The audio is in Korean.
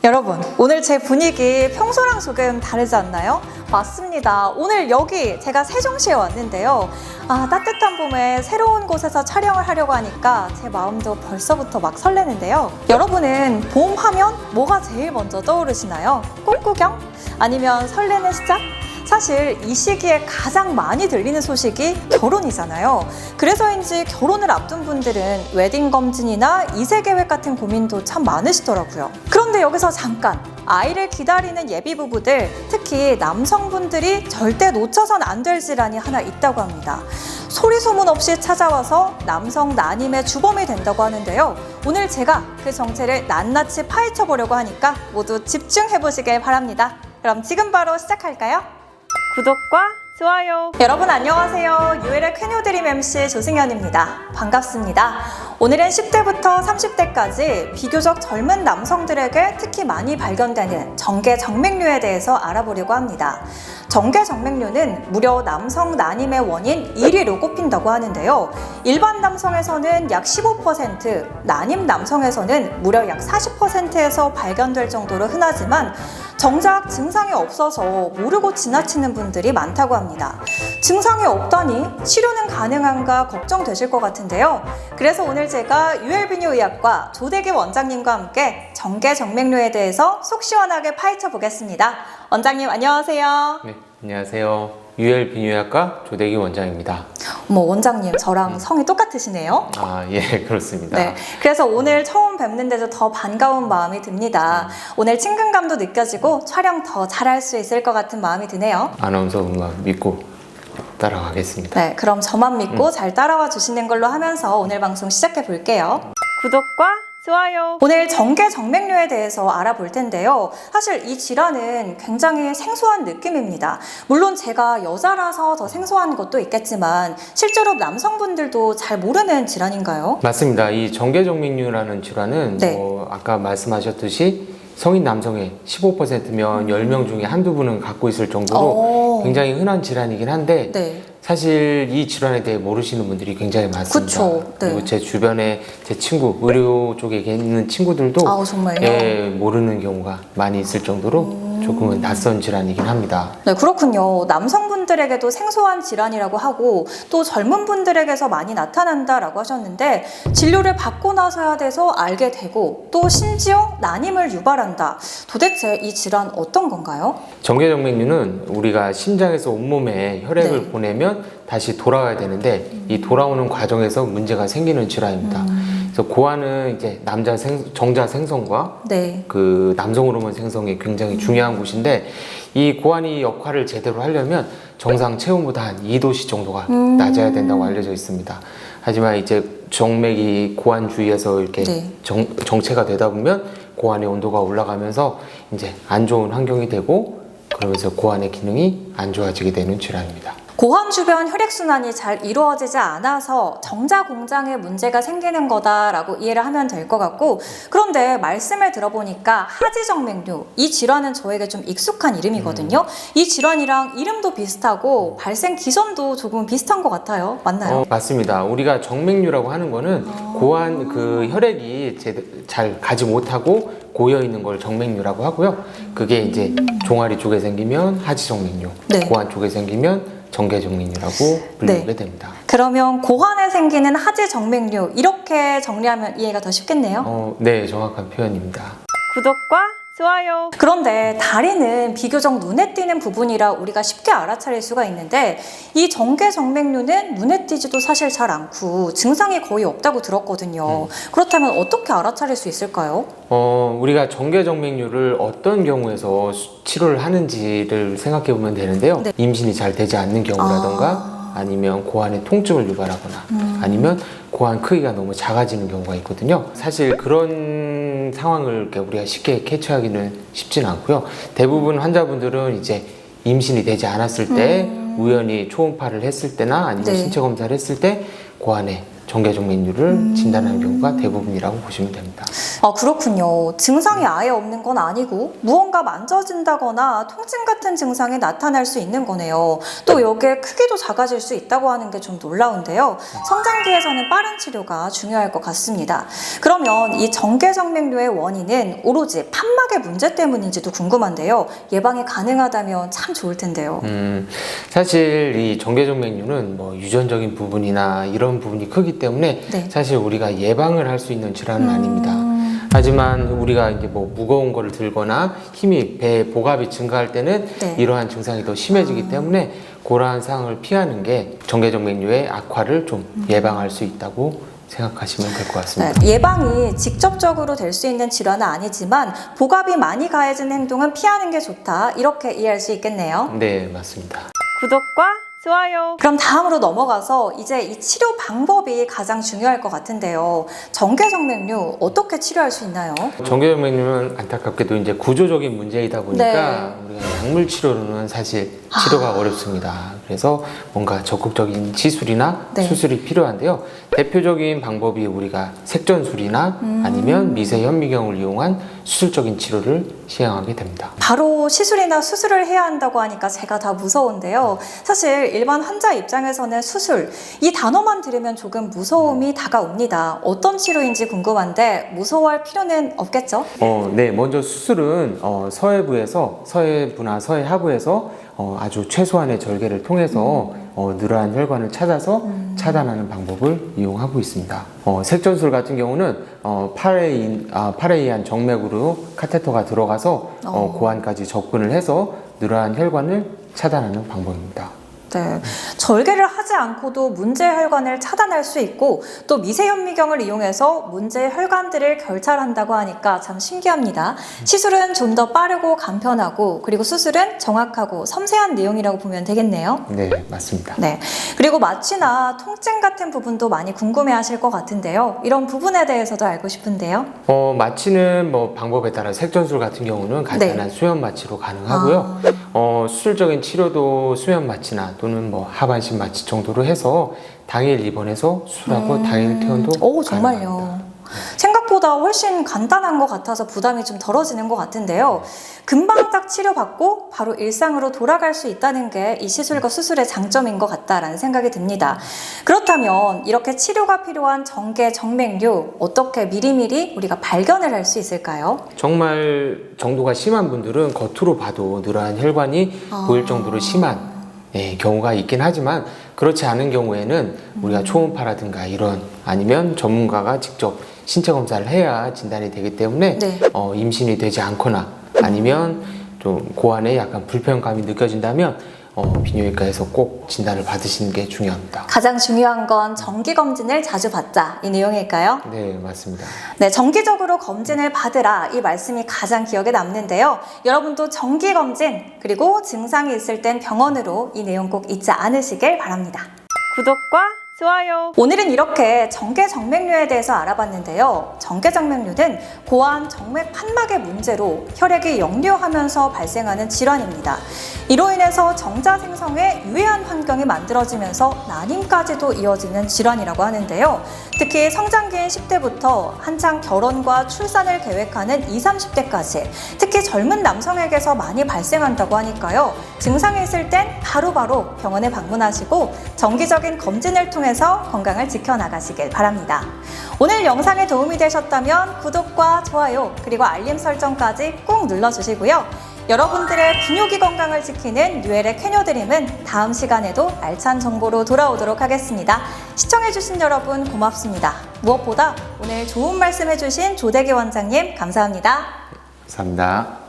여러분, 오늘 제 분위기 평소랑 조금 다르지 않나요? 맞습니다. 오늘 여기 제가 세종시에 왔는데요. 따뜻한 봄에 새로운 곳에서 촬영을 하려고 하니까 제 마음도 벌써부터 막 설레는데요. 여러분은 봄 하면 뭐가 제일 먼저 떠오르시나요? 꽃구경? 아니면 설레는 시작? 사실 이 시기에 가장 많이 들리는 소식이 결혼이잖아요. 그래서인지 결혼을 앞둔 분들은 웨딩 검진이나 2세 계획 같은 고민도 참 많으시더라고요. 그런데 여기서 잠깐! 아이를 기다리는 예비 부부들, 특히 남성분들이 절대 놓쳐선 안 될 질환이 하나 있다고 합니다. 소리 소문 없이 찾아와서 남성 난임의 주범이 된다고 하는데요. 오늘 제가 그 정체를 낱낱이 파헤쳐 보려고 하니까 모두 집중해 보시길 바랍니다. 그럼 지금 바로 시작할까요? 구독과 좋아요. 여러분 안녕하세요. 유엘의 쾌녀드림 MC 조승연입니다. 반갑습니다. 오늘은 10대부터 30대까지 비교적 젊은 남성들에게 특히 많이 발견되는 정계정맥류에 대해서 알아보려고 합니다. 정계정맥류는 무려 남성 난임의 원인 1위로 꼽힌다고 하는데요. 일반 남성에서는 약 15%, 난임 남성에서는 무려 약 40%에서 발견될 정도로 흔하지만 정작 증상이 없어서 모르고 지나치는 분들이 많다고 합니다. 증상이 없다니 치료는 가능한가 걱정되실 것 같은데요. 그래서 오늘 제가 유엘비뇨의학과 조대기 원장님과 함께 정계정맥류에 대해서 속 시원하게 파헤쳐 보겠습니다. 원장님 안녕하세요. 네, 안녕하세요. 유엘비뇨의학과 조대기 원장입니다. 원장님 저랑 성이 똑같으시네요. 예, 그렇습니다. 네, 그래서 오늘 처음 뵙는데도 더 반가운 마음이 듭니다. 오늘 친근감도 느껴지고 촬영 더 잘할 수 있을 것 같은 마음이 드네요. 아나운서 음악 믿고 따라가겠습니다. 네, 그럼 저만 믿고 잘 따라와 주시는 걸로 하면서 오늘 방송 시작해 볼게요. 구독과 좋아요. 오늘 정계정맥류에 대해서 알아볼 텐데요. 사실 이 질환은 굉장히 생소한 느낌입니다. 물론 제가 여자라서 더 생소한 것도 있겠지만 실제로 남성분들도 잘 모르는 질환인가요? 맞습니다. 이 정계정맥류라는 질환은 네. 아까 말씀하셨듯이 성인 남성의 15%면 10명 중에 한두 분은 갖고 있을 정도로 굉장히 흔한 질환이긴 한데 네. 사실 이 질환에 대해 모르시는 분들이 굉장히 많습니다. 그쵸, 네. 그리고 제 주변에 제 친구, 의료 쪽에 있는 친구들도 정말요? 모르는 경우가 많이 있을 정도로 조금은 낯선 질환이긴 합니다. 네, 그렇군요. 남성분들에게도 생소한 질환이라고 하고 또 젊은 분들에게서 많이 나타난다라고 하셨는데 진료를 받고 나서야 돼서 알게 되고 또 심지어 난임을 유발한다. 도대체 이 질환 어떤 건가요? 정계정맥류는 우리가 심장에서 온몸에 혈액을 네. 보내면 다시 돌아와야 되는데 이 돌아오는 과정에서 문제가 생기는 질환입니다. 그래서 고환은 이제 정자 생성과 네. 그 남성 호르몬 생성이 굉장히 중요한 곳인데 이 고환이 역할을 제대로 하려면 정상 체온보다 한 2도씨 정도가 낮아야 된다고 알려져 있습니다. 하지만 이제 정맥이 고환 주위에서 이렇게 네. 정체가 되다 보면 고환의 온도가 올라가면서 이제 안 좋은 환경이 되고 그러면서 고환의 기능이 안 좋아지게 되는 질환입니다. 고환 주변 혈액순환이 잘 이루어지지 않아서 정자 공장에 문제가 생기는 거다라고 이해를 하면 될 것 같고, 그런데 말씀을 들어보니까 하지정맥류, 이 질환은 저에게 좀 익숙한 이름이거든요. 이 질환이랑 이름도 비슷하고 발생 기전도 조금 비슷한 것 같아요. 맞나요? 맞습니다. 우리가 정맥류라고 하는 거는 고환 그 혈액이 잘 가지 못하고 고여 있는 걸 정맥류라고 하고요. 그게 이제 종아리 쪽에 생기면 하지정맥류, 네. 고환 쪽에 생기면 정계정맥류라고 불리게 됩니다. 그러면 고환에 생기는 하지정맥류 이렇게 정리하면 이해가 더 쉽겠네요. 네, 정확한 표현입니다. 구독과 좋아요. 그런데 다리는 비교적 눈에 띄는 부분이라 우리가 쉽게 알아차릴 수가 있는데 이 정계정맥류는 눈에 띄지도 사실 잘 않고 증상이 거의 없다고 들었거든요. 그렇다면 어떻게 알아차릴 수 있을까요? 우리가 정계정맥류를 어떤 경우에서 치료를 하는지를 생각해 보면 되는데요. 네. 임신이 잘 되지 않는 경우라던가 아니면 고환에 통증을 유발하거나 아니면 고환 크기가 너무 작아지는 경우가 있거든요. 사실 그런 상황을 우리가 쉽게 캐치하기는 쉽지는 않고요. 대부분 환자분들은 이제 임신이 되지 않았을 때 우연히 초음파를 했을 때나 아니면 네. 신체 검사를 했을 때 고환에 정계정맥류를 진단하는 경우가 대부분이라고 보시면 됩니다. 아, 그렇군요. 증상이 아예 없는 건 아니고 무언가 만져진다거나 통증 같은 증상이 나타날 수 있는 거네요. 또 여기에 크기도 작아질 수 있다고 하는 게 좀 놀라운데요. 성장기에서는 빠른 치료가 중요할 것 같습니다. 그러면 이 정계정맥류의 원인은 오로지 판막의 문제 때문인지도 궁금한데요. 예방이 가능하다면 참 좋을 텐데요. 사실 이 정계정맥류는 뭐 유전적인 부분이나 이런 부분이 크기 때문에 네. 사실 우리가 예방을 할 수 있는 질환은 아닙니다. 하지만 우리가 이제 뭐 무거운 거를 들거나 힘이 배에 복압이 증가할 때는 네. 이러한 증상이 더 심해지기 때문에 그러한 상황을 피하는 게 정계정맥류의 악화를 좀 예방할 수 있다고 생각하시면 될 것 같습니다. 네, 예방이 직접적으로 될 수 있는 질환은 아니지만 복압이 많이 가해진 행동은 피하는 게 좋다. 이렇게 이해할 수 있겠네요. 네, 맞습니다. 구독과 좋아요. 그럼 다음으로 넘어가서 이제 이 치료 방법이 가장 중요할 것 같은데요. 정계정맥류 어떻게 치료할 수 있나요? 정계정맥류는 안타깝게도 이제 구조적인 문제이다 보니까 우리가 약물 치료로는 사실 치료가 어렵습니다. 그래서 뭔가 적극적인 시술이나 네. 수술이 필요한데요. 대표적인 방법이 우리가 색전술이나 아니면 미세현미경을 이용한 수술적인 치료를 시행하게 됩니다. 바로 시술이나 수술을 해야 한다고 하니까 제가 다 무서운데요. 사실 일반 환자 입장에서는 수술, 이 단어만 들으면 조금 무서움이 다가옵니다. 어떤 치료인지 궁금한데 무서워할 필요는 없겠죠? 네, 먼저 수술은 서해부나 서해하부에서 아주 최소한의 절개를 통해서 늘어난 혈관을 찾아서 차단하는 방법을 이용하고 있습니다. 색전술 같은 경우는 팔에 의한 정맥으로 카테터가 들어가서 고환까지 접근을 해서 늘어난 혈관을 차단하는 방법입니다. 네, 절개를 하지 않고도 문제 혈관을 차단할 수 있고 또 미세현미경을 이용해서 문제 혈관들을 결찰한다고 하니까 참 신기합니다. 시술은 좀 더 빠르고 간편하고 그리고 수술은 정확하고 섬세한 내용이라고 보면 되겠네요. 네, 맞습니다. 네, 그리고 마취나 통증 같은 부분도 많이 궁금해하실 것 같은데요. 이런 부분에 대해서도 알고 싶은데요. 마취는 뭐 방법에 따라 색전술 같은 경우는 간단한 수면 마취로 가능하고요. 수술적인 치료도 수면 마취나 또는 뭐 하반신 마취 정도로 해서 당일 입원해서 수술하고 당일 퇴원도 오, 정말요. 가능합니다. 생각보다 훨씬 간단한 것 같아서 부담이 좀 덜어지는 것 같은데요. 금방 딱 치료받고 바로 일상으로 돌아갈 수 있다는 게 이 시술과 수술의 장점인 것 같다라는 생각이 듭니다. 그렇다면 이렇게 치료가 필요한 정계정맥류 어떻게 미리미리 우리가 발견을 할 수 있을까요? 정말 정도가 심한 분들은 겉으로 봐도 늘어난 혈관이 보일 정도로 심한 경우가 있긴 하지만 그렇지 않은 경우에는 우리가 초음파라든가 이런 아니면 전문가가 직접 신체 검사를 해야 진단이 되기 때문에 임신이 되지 않거나 아니면 좀 고환에 약간 불편감이 느껴진다면 비뇨기과에서 꼭 진단을 받으시는 게 중요합니다. 가장 중요한 건 정기검진을 자주 받자 이 내용일까요? 네, 맞습니다. 네, 정기적으로 검진을 받으라 이 말씀이 가장 기억에 남는데요. 여러분도 정기검진 그리고 증상이 있을 땐 병원으로 이 내용 꼭 잊지 않으시길 바랍니다. 구독과 좋아요. 오늘은 이렇게 정계정맥류에 대해서 알아봤는데요. 정계정맥류는 고환 정맥 판막의 문제로 혈액이 역류하면서 발생하는 질환입니다. 이로 인해서 정자 생성에 유해한 환경이 만들어지면서 난임까지도 이어지는 질환이라고 하는데요. 특히 성장기인 10대부터 한창 결혼과 출산을 계획하는 20, 30대까지 특히 젊은 남성에게서 많이 발생한다고 하니까요. 증상이 있을 땐 바로바로 병원에 방문하시고 정기적인 검진을 통해서 건강을 지켜나가시길 바랍니다. 오늘 영상에 도움이 되셨다면 구독과 좋아요 그리고 알림 설정까지 꼭 눌러주시고요. 여러분들의 비뇨기 건강을 지키는 뉴엘의 쾌녀드림은 다음 시간에도 알찬 정보로 돌아오도록 하겠습니다. 시청해주신 여러분 고맙습니다. 무엇보다 오늘 좋은 말씀 해주신 조대기 원장님 감사합니다. 감사합니다.